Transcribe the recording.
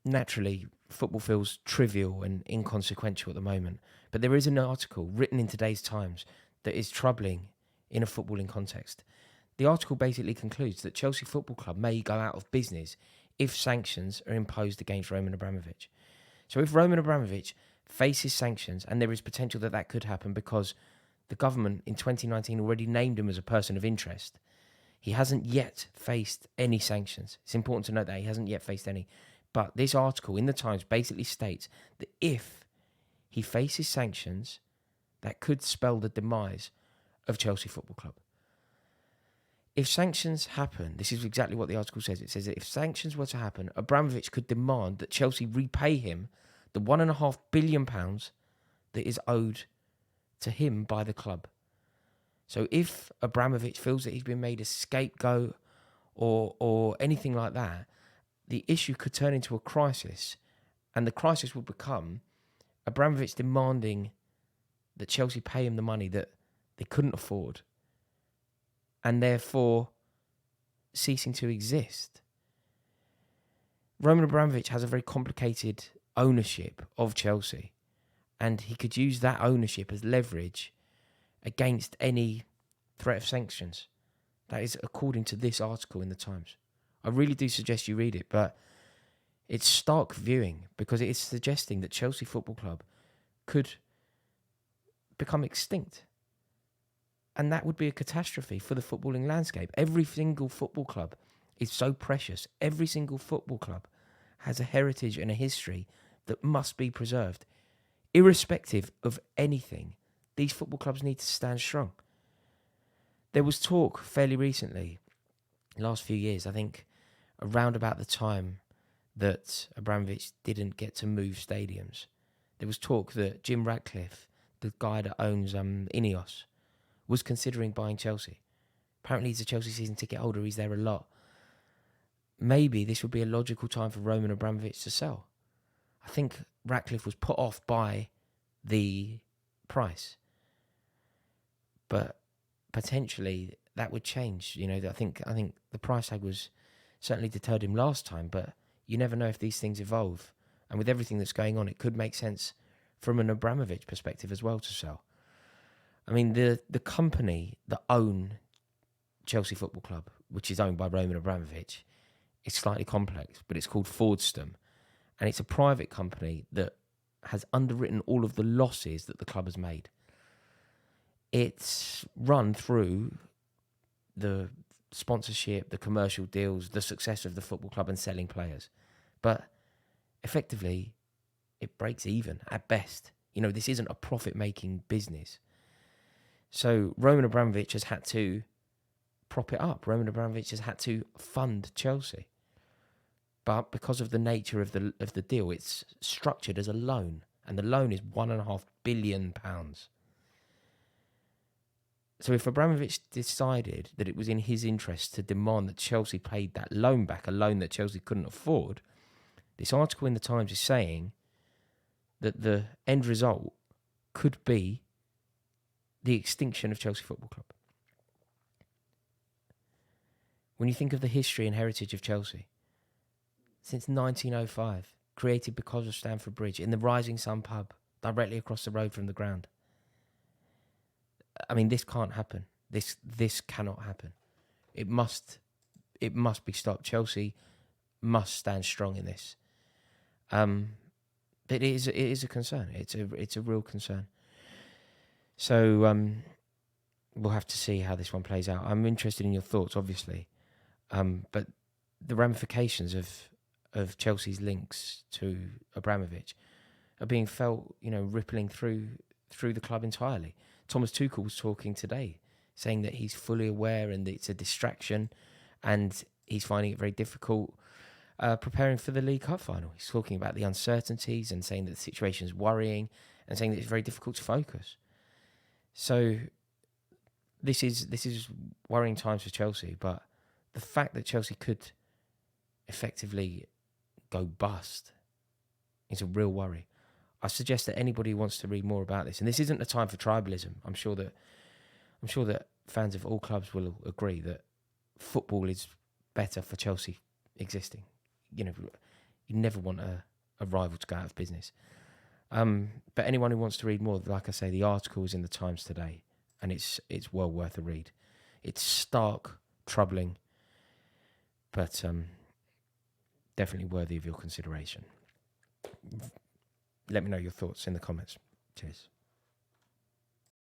naturally, football feels trivial and inconsequential at the moment. But there is an article written in today's Times that is troubling in a footballing context. The article basically concludes that Chelsea Football Club may go out of business if sanctions are imposed against Roman Abramovich. So if Roman Abramovich faces sanctions, and there is potential that that could happen because the government in 2019 already named him as a person of interest, he hasn't yet faced any sanctions. It's important to note that he hasn't yet faced any. But this article in the Times basically states that if he faces sanctions, that could spell the demise of Chelsea Football Club. If sanctions happen, this is exactly what the article says. It says that if sanctions were to happen, Abramovich could demand that Chelsea repay him the £1.5 billion that is owed to him by the club. So if Abramovich feels that he's been made a scapegoat or anything like that, the issue could turn into a crisis, and the crisis will become Abramovich demanding that Chelsea pay him the money that they couldn't afford, and therefore ceasing to exist. Roman Abramovich has a very complicated ownership of Chelsea, and he could use that ownership as leverage against any threat of sanctions. That is according to this article in the Times. I really do suggest you read it, but it's stark viewing because it is suggesting that Chelsea Football Club could become extinct. And that would be a catastrophe for the footballing landscape. Every single football club is so precious. Every single football club has a heritage and a history that must be preserved. Irrespective of anything, these football clubs need to stand strong. There was talk fairly recently, last few years, I think around about the time that Abramovich didn't get to move stadiums, there was talk that Jim Ratcliffe, the guy that owns Ineos, was considering buying Chelsea. Apparently he's a Chelsea season ticket holder, he's there a lot. Maybe this would be a logical time for Roman Abramovich to sell. I think Ratcliffe was put off by the price. But potentially that would change. You know, I think the price tag was certainly deterred him last time, but you never know if these things evolve. And with everything that's going on, it could make sense from an Abramovich perspective as well to sell. I mean, the company that own Chelsea Football Club, which is owned by Roman Abramovich, is slightly complex, but it's called Fordstam. And it's a private company that has underwritten all of the losses that the club has made. It's run through the sponsorship, the commercial deals, the success of the football club and selling players. But effectively, it breaks even at best. You know, this isn't a profit-making business. So Roman Abramovich has had to prop it up. Roman Abramovich has had to fund Chelsea. But because of the nature of the deal, it's structured as a loan. And the loan is £1.5 billion. So if Abramovich decided that it was in his interest to demand that Chelsea paid that loan back, a loan that Chelsea couldn't afford, this article in the Times is saying that the end result could be the extinction of Chelsea Football Club. When you think of the history and heritage of Chelsea, since 1905, created because of Stamford Bridge, in the Rising Sun pub, directly across the road from the ground. I mean, this can't happen. This cannot happen. It must be stopped. Chelsea must stand strong in this. But it is a concern. It's a real concern. So we'll have to see how this one plays out. I'm interested in your thoughts, obviously, but the ramifications of Chelsea's links to Abramovich are being felt, rippling through the club entirely. Thomas Tuchel was talking today, saying that he's fully aware and it's a distraction, and he's finding it very difficult preparing for the League Cup final. He's talking about the uncertainties and saying that the situation is worrying and saying that it's very difficult to focus. So this is worrying times for Chelsea, but the fact that Chelsea could effectively go bust is a real worry. I suggest that anybody who wants to read more about this, and this isn't a time for tribalism. I'm sure that fans of all clubs will agree that football is better for Chelsea existing. You never want a rival to go out of business. But anyone who wants to read more, like I say, the article is in the Times today, and it's well worth a read. It's stark, troubling, but definitely worthy of your consideration. Let me know your thoughts in the comments. Cheers.